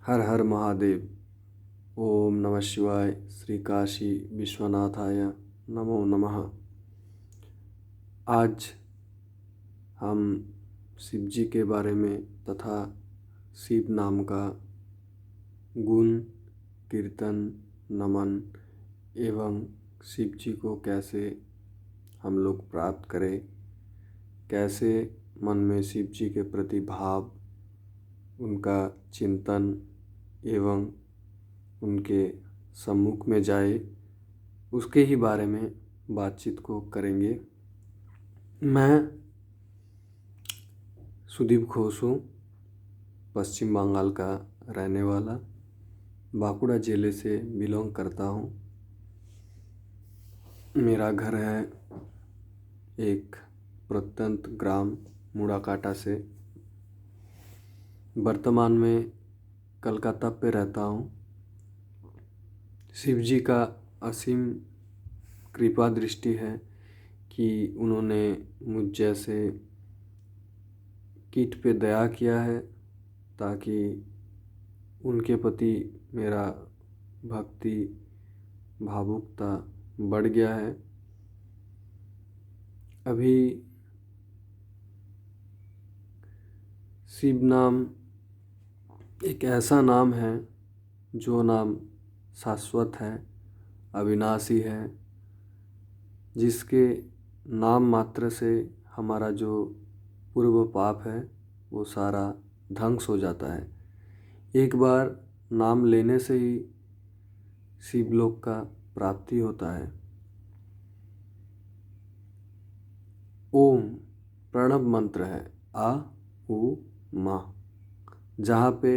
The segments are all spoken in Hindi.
हर हर महादेव। ओम नमः शिवाय। श्री काशी विश्वनाथाय नमो नमः। आज हम शिव जी के बारे में तथा शिव नाम का गुण, कीर्तन, नमन एवं शिव जी को कैसे हम लोग प्राप्त करें, कैसे मन में शिव जी के प्रति भाव, उनका चिंतन एवं उनके सम्मुख में जाए, उसके ही बारे में बातचीत को करेंगे। मैं सुदीप घोष हूँ, पश्चिम बंगाल का रहने वाला, बांकुड़ा जिले से बिलोंग करता हूँ। मेरा घर है एक प्रत्यंत ग्राम मुड़ाकाटा से। वर्तमान में कलकत्ता पे रहता हूँ। शिव जी का असीम कृपा दृष्टि है कि उन्होंने मुझ जैसे कीट पे दया किया है, ताकि उनके प्रति मेरा भक्ति भावुकता बढ़ गया है। अभी शिव नाम एक ऐसा नाम है जो नाम शाश्वत है, अविनाशी है, जिसके नाम मात्र से हमारा जो पूर्व पाप है वो सारा ध्वंस हो जाता है। एक बार नाम लेने से ही शिवलोक का प्राप्ति होता है। ओम प्रणव मंत्र है, आ उ मा, जहाँ पे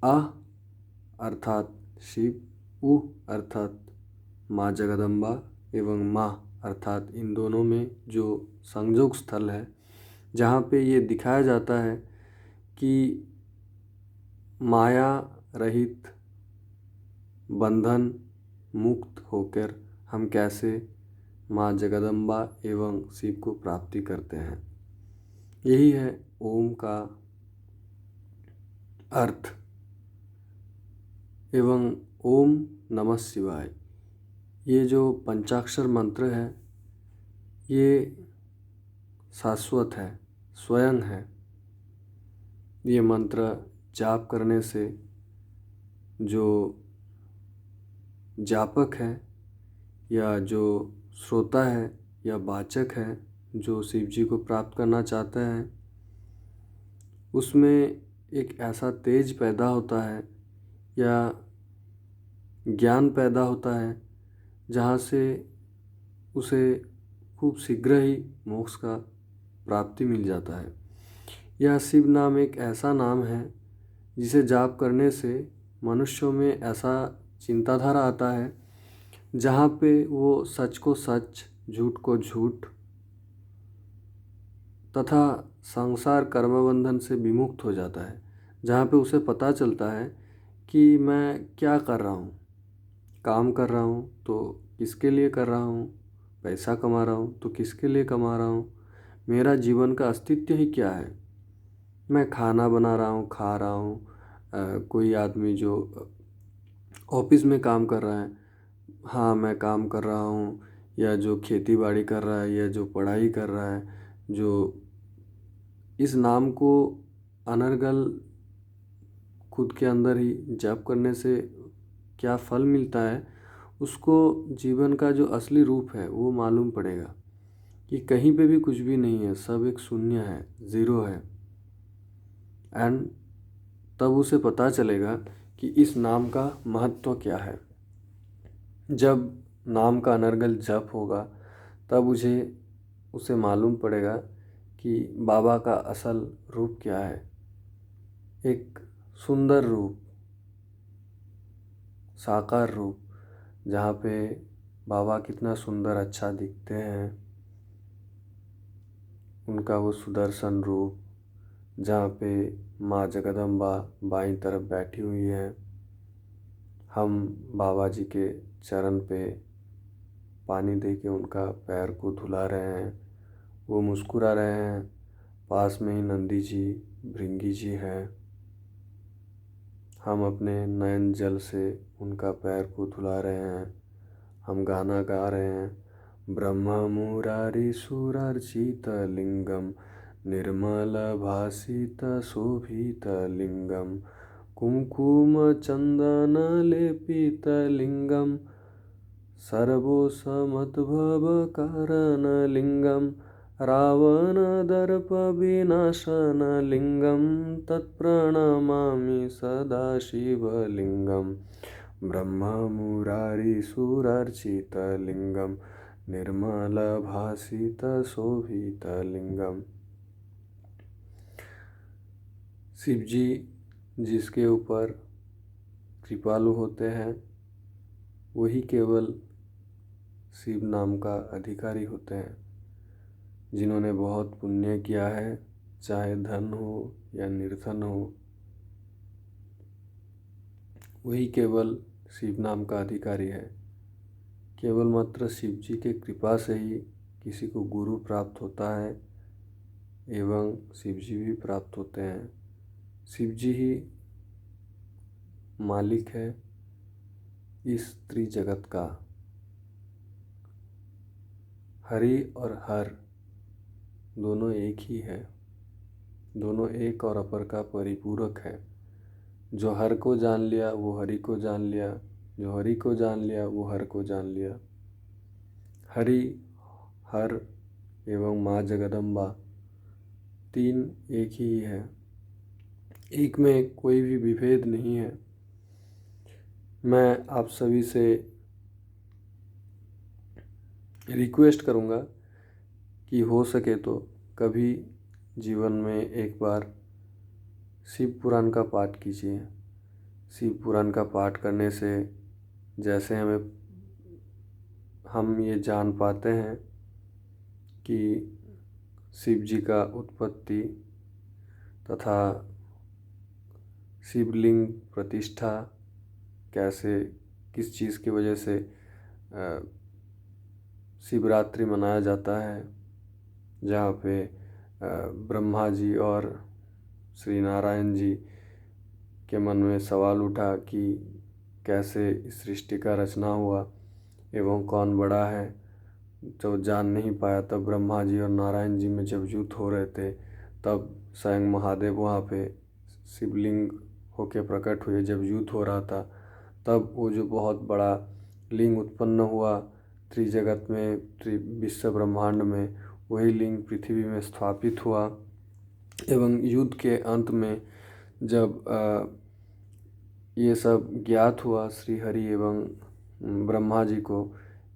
आ अर्थात शिव, उ अर्थात माँ जगदम्बा एवं माँ अर्थात इन दोनों में जो संयोग स्थल है, जहाँ पे ये दिखाया जाता है कि माया रहित बंधन मुक्त होकर हम कैसे माँ जगदम्बा एवं शिव को प्राप्ति करते हैं। यही है ओम का अर्थ। एवं ओम नमः शिवाय, ये जो पंचाक्षर मंत्र है ये शाश्वत है, स्वयं है। ये मंत्र जाप करने से जो जापक है या जो श्रोता है या वाचक है, जो शिव जी को प्राप्त करना चाहता है, उसमें एक ऐसा तेज पैदा होता है या ज्ञान पैदा होता है, जहाँ से उसे खूब शीघ्र ही मोक्ष का प्राप्ति मिल जाता है। यह शिव नाम एक ऐसा नाम है जिसे जाप करने से मनुष्यों में ऐसा चिंताधारा आता है जहाँ पे वो सच को सच, झूठ को झूठ तथा संसार कर्मबंधन से विमुक्त हो जाता है। जहाँ पे उसे पता चलता है कि मैं क्या कर रहा हूँ, काम कर रहा हूँ तो किसके लिए कर रहा हूँ, पैसा कमा रहा हूँ तो किसके लिए कमा रहा हूँ, मेरा जीवन का अस्तित्व ही क्या है। मैं खाना बना रहा हूँ, खा रहा हूँ, कोई आदमी जो ऑफिस में काम कर रहा है, हाँ मैं काम कर रहा हूँ, या जो खेती बाड़ी कर रहा है या जो पढ़ाई कर रहा है, जो इस नाम को अनर्गल खुद के अंदर ही जप करने से क्या फल मिलता है, उसको जीवन का जो असली रूप है वो मालूम पड़ेगा कि कहीं पे भी कुछ भी नहीं है, सब एक शून्य है, ज़ीरो है। एंड तब उसे पता चलेगा कि इस नाम का महत्व क्या है। जब नाम का अनर्गल जप होगा तब उसे मालूम पड़ेगा कि बाबा का असल रूप क्या है। एक सुंदर रूप, साकार रूप, जहाँ पे बाबा कितना सुंदर अच्छा दिखते हैं, उनका वो सुदर्शन रूप, जहाँ पे माँ जगदम्बा बाईं तरफ बैठी हुई हैं। हम बाबा जी के चरण पे पानी दे के उनका पैर को धुला रहे हैं, वो मुस्कुरा रहे हैं। पास में ही नंदी जी, भृंगी जी हैं। हम अपने नयन जल से उनका पैर को धुला रहे हैं। हम गाना गा रहे हैं। ब्रह्म मुरारी सुरार्चित लिंगम निर्मल भासित शोभित लिंगम कुमकुम चंदन लेपित लिंगम सर्वोसमद्भव कारण लिंगम रावण दर्प विनाशन लिंगम तत्प्रणमामि सदा शिवलिंगम ब्रह्म मुरारी सुरार्चित लिंगम निर्मल भासित शोभित लिंगम। शिव जी जिसके ऊपर कृपालु होते हैं वही केवल शिव नाम का अधिकारी होते हैं। जिन्होंने बहुत पुण्य किया है, चाहे धन हो या निर्धन हो, वही केवल शिव नाम का अधिकारी है। केवल मात्र शिव जी के कृपा से ही किसी को गुरु प्राप्त होता है एवं शिव जी भी प्राप्त होते हैं। शिव जी ही मालिक है इस त्रिजगत का। हरि और हर दोनों एक ही है, दोनों एक और अपर का परिपूरक है। जो हर को जान लिया वो हरि को जान लिया, जो हरि को जान लिया वो हर को जान लिया। हरि, हर एवं माँ जगदम्बा तीन एक ही है, एक में कोई भी विभेद नहीं है। मैं आप सभी से रिक्वेस्ट करूँगा कि हो सके तो कभी जीवन में एक बार शिव पुराण का पाठ कीजिए। शिव पुराण का पाठ करने से जैसे हम ये जान पाते हैं कि शिव जी का उत्पत्ति तथा शिवलिंग प्रतिष्ठा कैसे, किस चीज़ की वजह से शिवरात्रि मनाया जाता है, जहाँ पे ब्रह्मा जी और श्री नारायण जी के मन में सवाल उठा कि कैसे इस सृष्टि का रचना हुआ एवं कौन बड़ा है। जो जान नहीं पाया तब ब्रह्मा जी और नारायण जी में जब युद्ध हो रहे थे तब स्वयं महादेव वहाँ पे शिवलिंग होके प्रकट हुए। जब युद्ध हो रहा था तब वो जो बहुत बड़ा लिंग उत्पन्न हुआ त्रिजगत में, विश्व ब्रह्मांड में, वही लिंग पृथ्वी में स्थापित हुआ। एवं युद्ध के अंत में जब ये सब ज्ञात हुआ श्री हरि एवं ब्रह्मा जी को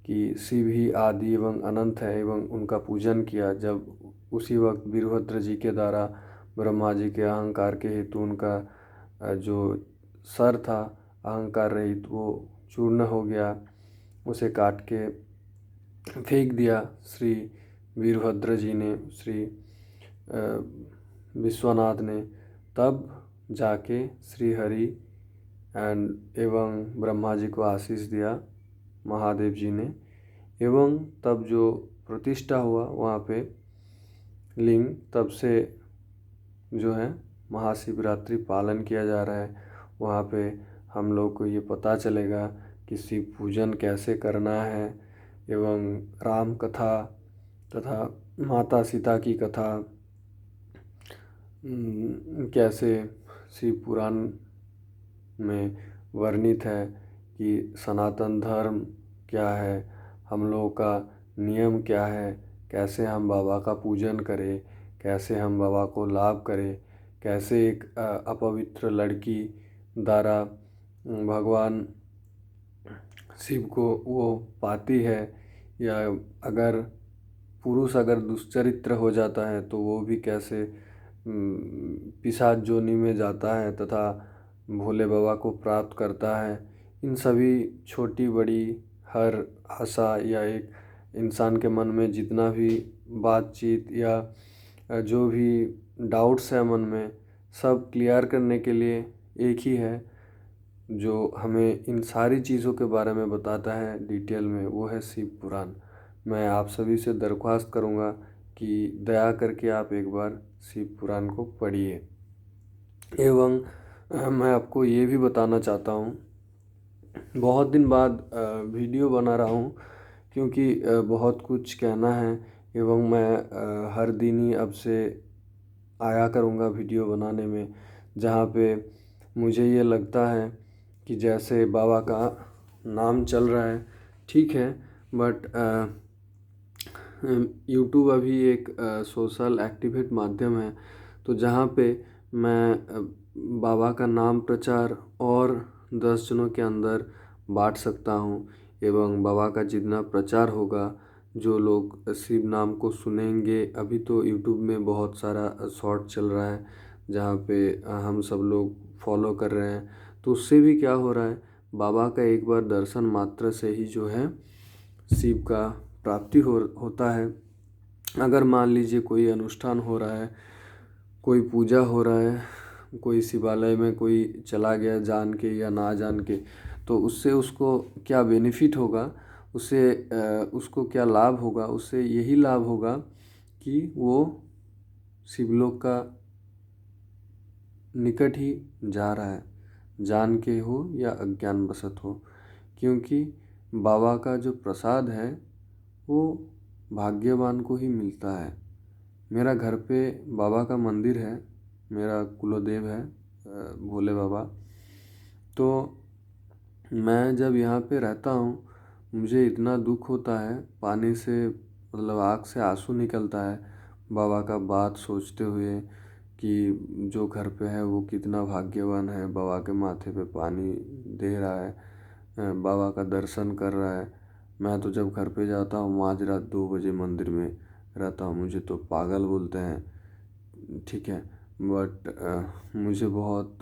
कि शिव ही आदि एवं अनंत है एवं उनका पूजन किया, जब उसी वक्त वीरभद्र जी के द्वारा ब्रह्मा जी के अहंकार के हेतु उनका जो सर था अहंकार रहित वो चूर्ण हो गया, उसे काट के फेंक दिया श्री वीरभद्र जी ने, श्री विश्वनाथ ने। तब जाके श्री हरि एवं ब्रह्मा जी को आशीष दिया महादेव जी ने, एवं तब जो प्रतिष्ठा हुआ वहाँ पे लिंग, तब से जो है महाशिवरात्रि पालन किया जा रहा है। वहाँ पे हम लोग को ये पता चलेगा कि शिव पूजन कैसे करना है एवं राम कथा तथा माता सीता की कथा कैसे शिव पुराण में वर्णित है कि सनातन धर्म क्या है, हम लोगों का नियम क्या है, कैसे हम बाबा का पूजन करें, कैसे हम बाबा को लाभ करें, कैसे एक अपवित्र लड़की द्वारा भगवान शिव को वो पाती है, या अगर पुरुष अगर दुष्चरित्र हो जाता है तो वो भी कैसे पिशाच योनि में जाता है तथा भोले बाबा को प्राप्त करता है। इन सभी छोटी बड़ी हर आशा या एक इंसान के मन में जितना भी बातचीत या जो भी डाउट्स है मन में, सब क्लियर करने के लिए एक ही है जो हमें इन सारी चीज़ों के बारे में बताता है डिटेल में, वो है शिव पुराण। मैं आप सभी से दरख्वास्त करूँगा कि दया करके आप एक बार शिव पुराण को पढ़िए एवं मैं आपको ये भी बताना चाहता हूँ, बहुत दिन बाद वीडियो बना रहा हूँ क्योंकि बहुत कुछ कहना है एवं मैं हर दिन ही अब से आया करूँगा वीडियो बनाने में, जहाँ पे मुझे ये लगता है कि जैसे बाबा का नाम चल रहा है ठीक है, बट यूट्यूब अभी एक सोशल एक्टिवेट माध्यम है, तो जहाँ पे मैं बाबा का नाम प्रचार और 10 जनों के अंदर बांट सकता हूँ एवं बाबा का जितना प्रचार होगा, जो लोग शिव नाम को सुनेंगे। अभी तो यूट्यूब में बहुत सारा शॉर्ट चल रहा है जहाँ पे हम सब लोग फॉलो कर रहे हैं, तो उससे भी क्या हो रहा है, बाबा का एक बार दर्शन मात्र से ही जो है शिव का प्राप्ति होता है। अगर मान लीजिए कोई अनुष्ठान हो रहा है, कोई पूजा हो रहा है, कोई शिवालय में कोई चला गया जान के या ना जान के, तो उससे उसको क्या बेनिफिट होगा, उससे उसको क्या लाभ होगा, उससे यही लाभ होगा कि वो शिवलोक का निकट ही जा रहा है, जान के हो या अज्ञानवशत हो। क्योंकि बाबा का जो प्रसाद है वो भाग्यवान को ही मिलता है। मेरा घर पे बाबा का मंदिर है, मेरा कुलदेव है भोले बाबा। तो मैं जब यहाँ पे रहता हूँ, मुझे इतना दुख होता है, पानी से मतलब आँख से आंसू निकलता है बाबा का बात सोचते हुए कि जो घर पे है वो कितना भाग्यवान है, बाबा के माथे पे पानी दे रहा है, बाबा का दर्शन कर रहा है। मैं तो जब घर पे जाता हूँ माझ रात 2 बजे मंदिर में रहता हूँ, मुझे तो पागल बोलते हैं ठीक है, बट मुझे बहुत,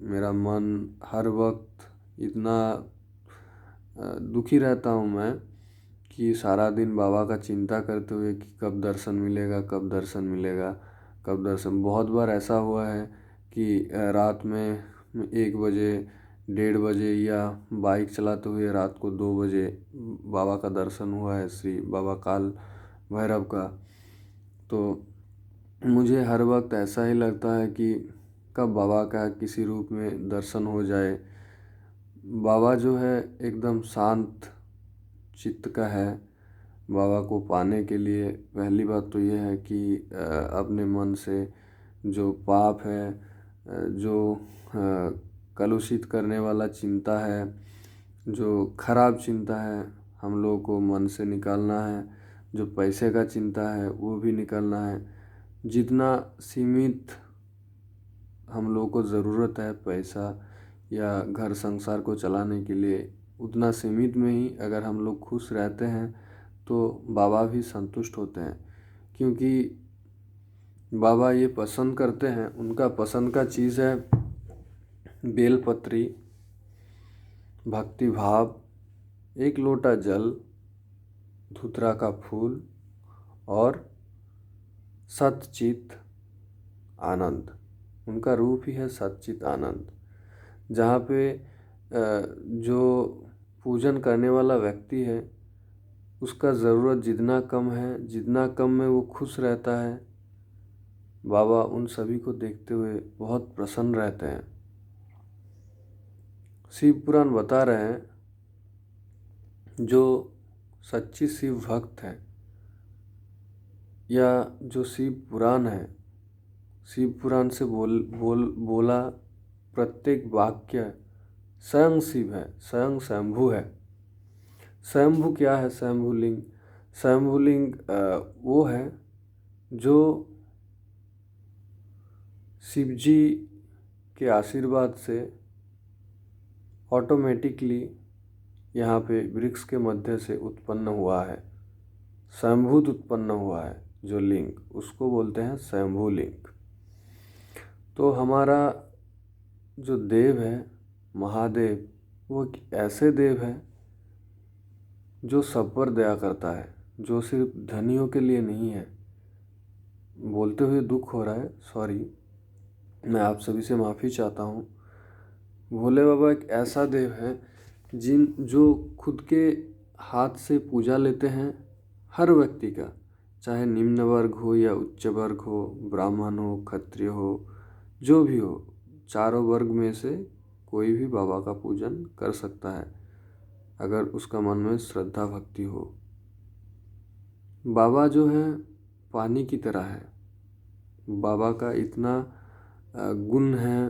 मेरा मन हर वक्त इतना दुखी रहता हूँ मैं कि सारा दिन बाबा का चिंता करते हुए कि कब दर्शन मिलेगा, कब दर्शन मिलेगा, कब दर्शन। बहुत बार ऐसा हुआ है कि रात में 1 बजे, 1:30 बजे या बाइक चलाते हुए रात को 2 बजे बाबा का दर्शन हुआ है, श्री बाबा काल भैरव का। तो मुझे हर वक्त ऐसा ही लगता है कि कब बाबा का किसी रूप में दर्शन हो जाए। बाबा जो है एकदम शांत चित्त का है। बाबा को पाने के लिए पहली बात तो ये है कि अपने मन से जो पाप है, जो कलुषित करने वाला चिंता है, जो खराब चिंता है, हम लोगों को मन से निकालना है। जो पैसे का चिंता है वो भी निकालना है। जितना सीमित हम लोगों को ज़रूरत है पैसा या घर संसार को चलाने के लिए, उतना सीमित में ही अगर हम लोग खुश रहते हैं तो बाबा भी संतुष्ट होते हैं। क्योंकि बाबा ये पसंद करते हैं, उनका पसंद का चीज़ है बेलपत्री, भक्ति भाव, 1 लोटा जल, धूतरा का फूल और सच्चित आनंद। उनका रूप ही है सच्चित आनंद। जहाँ पे जो पूजन करने वाला व्यक्ति है उसका ज़रूरत जितना कम है, जितना कम में वो खुश रहता है, बाबा उन सभी को देखते हुए बहुत प्रसन्न रहते हैं। शिव पुराण बता रहे हैं, जो सच्ची शिव भक्त है या जो शिव पुराण है, शिव पुराण से बोला प्रत्येक वाक्य स्वयं शिव है, स्वयं स्वयंभू है। स्वयंभू क्या है? स्वयंभूलिंग, स्वयंभूलिंग वो है जो शिव जी के आशीर्वाद से ऑटोमेटिकली यहाँ पे वृक्ष के मध्य से उत्पन्न हुआ है, स्वयंभूत उत्पन्न हुआ है। जो लिंग, उसको बोलते हैं स्वयंभू लिंग। तो हमारा जो देव है महादेव, वो एक ऐसे देव है जो सब पर दया करता है, जो सिर्फ धनियों के लिए नहीं है। बोलते हुए दुख हो रहा है, सॉरी, मैं आप सभी से माफ़ी चाहता हूँ। भोले बाबा एक ऐसा देव है जो खुद के हाथ से पूजा लेते हैं हर व्यक्ति का, चाहे निम्न वर्ग हो या उच्च वर्ग हो, ब्राह्मण हो, क्षत्रिय हो, जो भी हो, चारों वर्ग में से कोई भी बाबा का पूजन कर सकता है अगर उसका मन में श्रद्धा भक्ति हो। बाबा जो है पानी की तरह है। बाबा का इतना गुण है,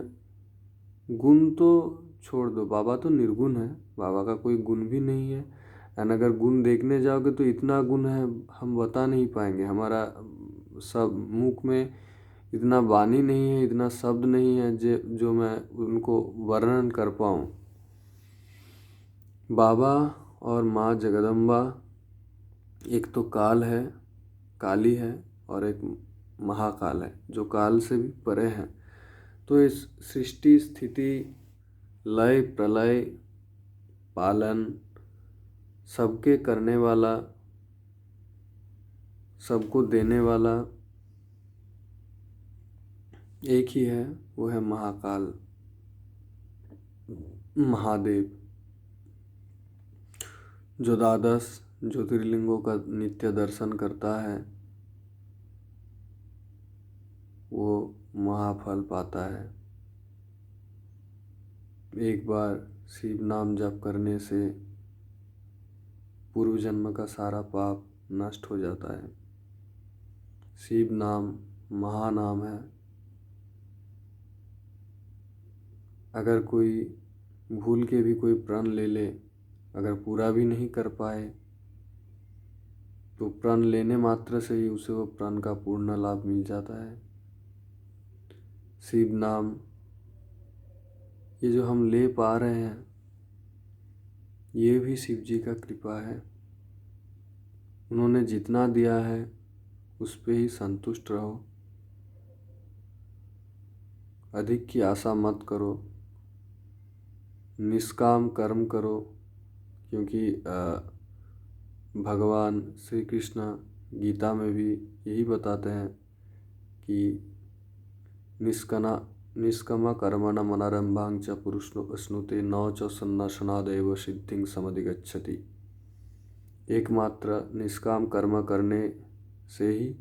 गुण तो छोड़ दो, बाबा तो निर्गुण है, बाबा का कोई गुण भी नहीं है। एंड अगर गुण देखने जाओगे तो इतना गुण है हम बता नहीं पाएंगे। हमारा सब मुख में इतना वाणी नहीं है, इतना शब्द नहीं है जो मैं उनको वर्णन कर पाऊँ। बाबा और माँ जगदम्बा एक तो काल है, काली है, और एक महाकाल है जो काल से भी परे है। तो इस सृष्टि स्थिति लय प्रलय पालन सबके करने वाला, सबको देने वाला एक ही है, वो है महाकाल महादेव, जो द्वादश ज्योतिर्लिंगों का नित्य दर्शन करता है वो महाफल पाता है। एक बार शिव नाम जप करने से पूर्व जन्म का सारा पाप नष्ट हो जाता है। शिव नाम महानाम है। अगर कोई भूल के भी कोई प्रण ले ले, अगर पूरा भी नहीं कर पाए तो प्रण लेने मात्र से ही उसे वो प्रण का पूर्ण लाभ मिल जाता है। शिव नाम ये जो हम ले पा रहे हैं ये भी शिव जी का कृपा है। उन्होंने जितना दिया है उस पे ही संतुष्ट रहो, अधिक की आशा मत करो, निष्काम कर्म करो, क्योंकि भगवान श्री कृष्ण गीता में भी यही बताते हैं कि निष्कमा कर्मण मनारंभां च पुरुषनुते न च सन्नाशनादेव सिद्धिं समधिगच्छति। एकमात्र निष्काम कर्म करने से ही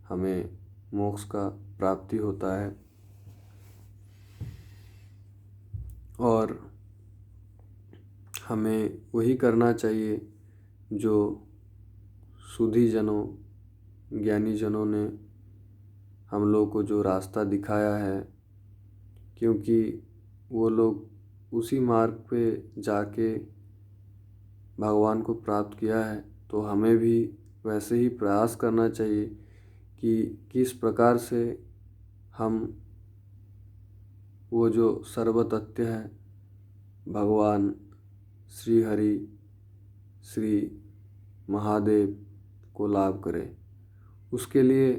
हमें मोक्ष का प्राप्ति होता है। और हमें वही करना चाहिए जो सुधी जनों ज्ञानी जनों ने हम लोग को जो रास्ता दिखाया है, क्योंकि वो लोग उसी मार्ग पे जाके भगवान को प्राप्त किया है। तो हमें भी वैसे ही प्रयास करना चाहिए कि किस प्रकार से हम वो जो सर्वतत्य है भगवान श्री हरि श्री महादेव को लाभ करें। उसके लिए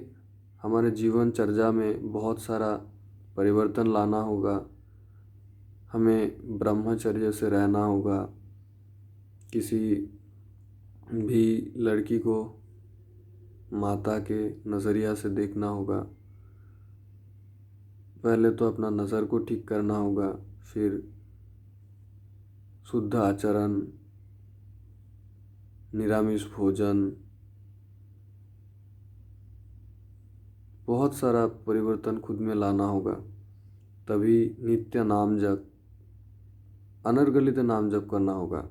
हमारे जीवन चर्या में बहुत सारा परिवर्तन लाना होगा। हमें ब्रह्मचर्य से रहना होगा। किसी भी लड़की को माता के नज़रिया से देखना होगा। पहले तो अपना नज़र को ठीक करना होगा, फिर शुद्ध आचरण, निरामिष भोजन, बहुत सारा परिवर्तन खुद में लाना होगा। तभी नित्य नाम जप, अनर्गलित नाम जप करना होगा।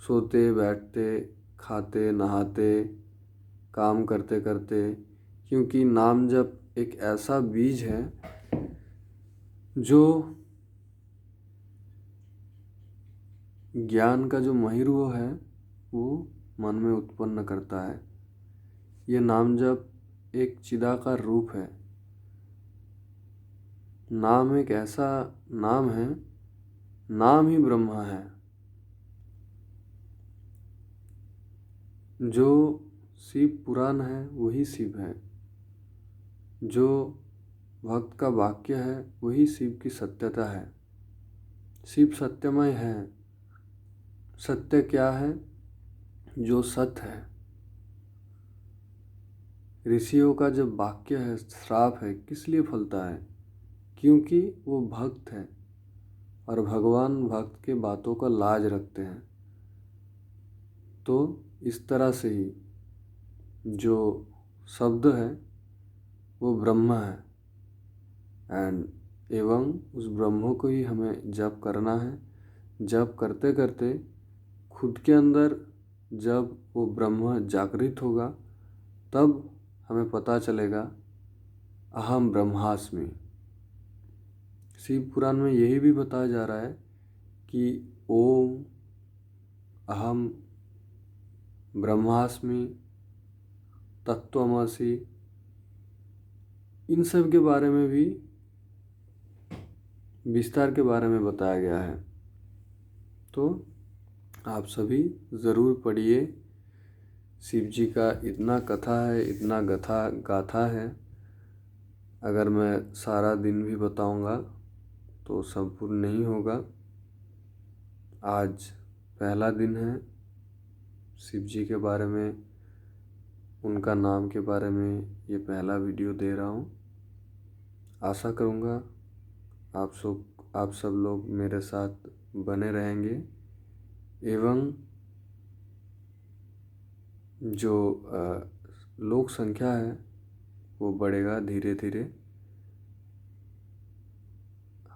सोते बैठते खाते नहाते काम करते करते, क्योंकि नाम जप एक ऐसा बीज है जो ज्ञान का जो महिर्व है वो मन में उत्पन्न करता है। ये नाम जप एक चिदाकार रूप है। नाम एक ऐसा नाम है, नाम ही ब्रह्मा है। जो शिव पुराण है वही शिव है, जो भक्त का वाक्य है वही शिव की सत्यता है। शिव सत्यमय है। सत्य क्या है? जो सत्य है। ऋषियों का जब वाक्य है, श्राप है, किस लिए फलता है? क्योंकि वो भक्त है और भगवान भक्त के बातों का लाज रखते हैं। तो इस तरह से ही जो शब्द है वो ब्रह्म है एंड एवं उस ब्रह्म को ही हमें जप करना है। जप करते करते खुद के अंदर जब वो ब्रह्म जागृत होगा तब हमें पता चलेगा अहम ब्रह्मास्मि। शिव पुराण में यही भी बताया जा रहा है कि ओम अहम ब्रह्मास्मि तत्त्वमसि, इन सब के बारे में भी विस्तार के बारे में बताया गया है। तो आप सभी ज़रूर पढ़िए। शिव जी का इतना कथा है, इतना गाथा है, अगर मैं सारा दिन भी बताऊंगा तो संपूर्ण नहीं होगा। आज पहला दिन है, शिव जी के बारे में, उनका नाम के बारे में ये पहला वीडियो दे रहा हूँ। आशा करूँगा आप सब लोग मेरे साथ बने रहेंगे एवं जो लोक संख्या है वो बढ़ेगा धीरे धीरे।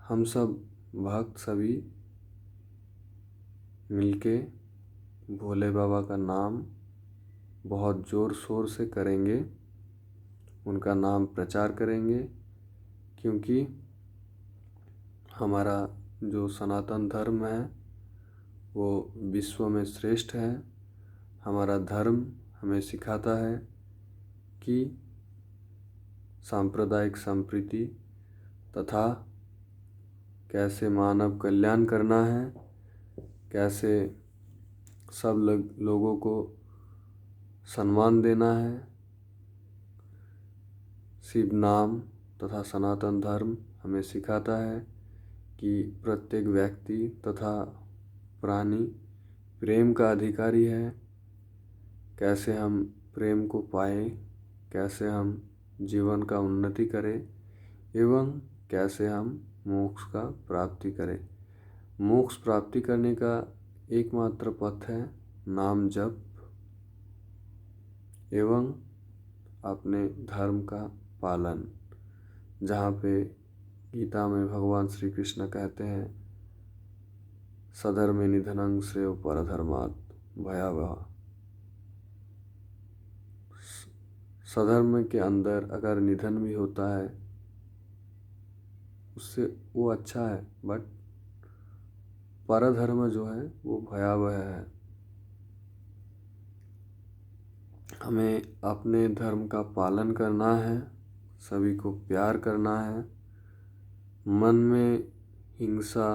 हम सब भक्त सभी मिलके भोले बाबा का नाम बहुत ज़ोर शोर से करेंगे, उनका नाम प्रचार करेंगे, क्योंकि हमारा जो सनातन धर्म है वो विश्व में श्रेष्ठ है। हमारा धर्म हमें सिखाता है कि सांप्रदायिक संप्रीति तथा कैसे मानव कल्याण करना है, कैसे सब लोगों को सम्मान देना है। शिव नाम तथा सनातन धर्म हमें सिखाता है कि प्रत्येक व्यक्ति तथा प्राणी प्रेम का अधिकारी है। कैसे हम प्रेम को पाएं, कैसे हम जीवन का उन्नति करें एवं कैसे हम मोक्ष का प्राप्ति करें। मोक्ष प्राप्ति करने का एकमात्र पथ है नाम जप एवं अपने धर्म का पालन। जहाँ पे गीता में भगवान श्री कृष्ण कहते हैं सधर्मे निधनं श्रेयो परधर्मात् भयावह। सधर्म के अंदर अगर निधन भी होता है उससे वो अच्छा है, बट परधर्म जो है वो भयावह है। हमें अपने धर्म का पालन करना है, सभी को प्यार करना है, मन में हिंसा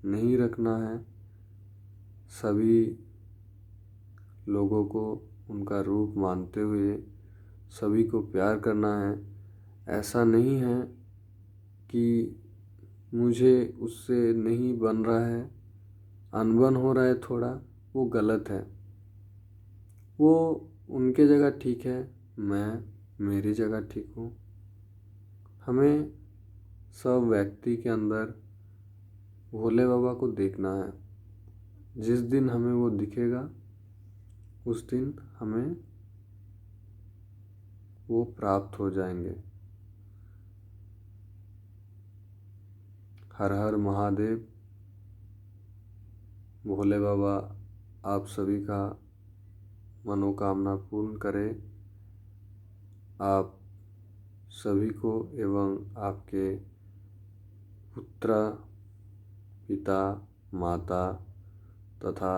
नहीं रखना है, सभी लोगों को उनका रूप मानते हुए सभी को प्यार करना है। ऐसा नहीं है कि मुझे उससे नहीं बन रहा है, अनबन हो रहा है थोड़ा, वो गलत है। वो उनके जगह ठीक है, मैं मेरी जगह ठीक हूँ। हमें सब व्यक्ति के अंदर भोले बाबा को देखना है। जिस दिन हमें वो दिखेगा उस दिन हमें वो प्राप्त हो जाएंगे। हर हर महादेव। भोले बाबा आप सभी का मनोकामना पूर्ण करे। आप सभी को एवं आपके पुत्र, पिता, माता तथा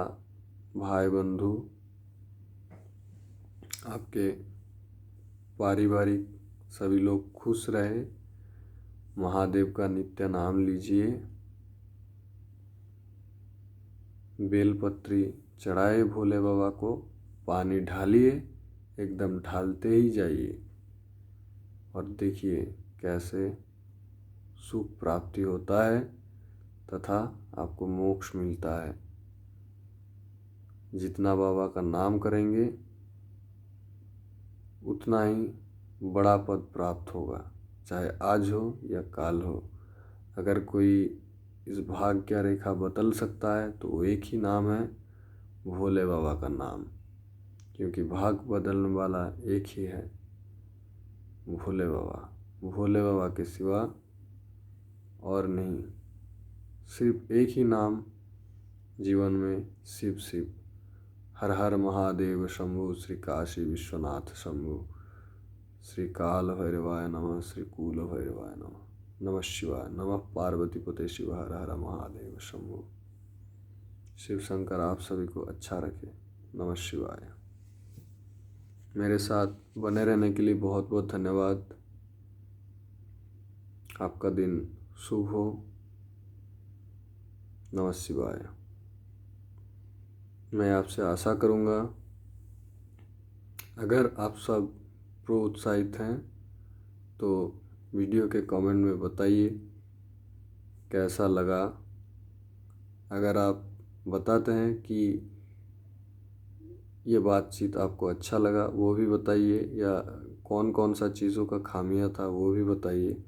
भाई बंधु, आपके पारिवारिक सभी लोग खुश रहे। महादेव का नित्य नाम लीजिए, बेलपत्री चढ़ाए भोले बाबा को, पानी ढालिए, एकदम ढालते ही जाइए और देखिए कैसे सुख प्राप्ति होता है तथा आपको मोक्ष मिलता है। जितना बाबा का नाम करेंगे उतना ही बड़ा पद प्राप्त होगा, चाहे आज हो या काल हो। अगर कोई इस भाग्य रेखा बदल सकता है तो वो एक ही नाम है, भोले बाबा का नाम, क्योंकि भाग्य बदलने वाला एक ही है, भोले बाबा। भोले बाबा के सिवा और नहीं। सिर्फ एक ही नाम जीवन में, शिव शिव। हर हर महादेव शंभु, श्री काशी विश्वनाथ शंभु, श्री काल भैरवाय नमः, श्री कूल भैरवाय नमः, नमः शिवाय, नमः पार्वती पते शिव, हर हर महादेव शंभु। शिव शंकर आप सभी को अच्छा रखे। नमः शिवाय। मेरे साथ बने रहने के लिए बहुत बहुत धन्यवाद। आपका दिन शुभ हो। नमः शिवाय। मैं आपसे आशा करूँगा, अगर आप सब प्रोत्साहित हैं तो वीडियो के कमेंट में बताइए कैसा लगा। अगर आप बताते हैं कि ये बातचीत आपको अच्छा लगा वो भी बताइए, या कौन कौन सा चीज़ों का खामियां था वो भी बताइए।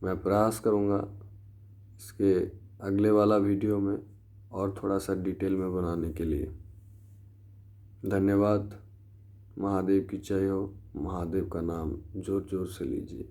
मैं प्रयास करूँगा इसके अगले वाला वीडियो में और थोड़ा सा डिटेल में बनाने के लिए। धन्यवाद। महादेव की जय हो। महादेव का नाम जोर जोर से लीजिए।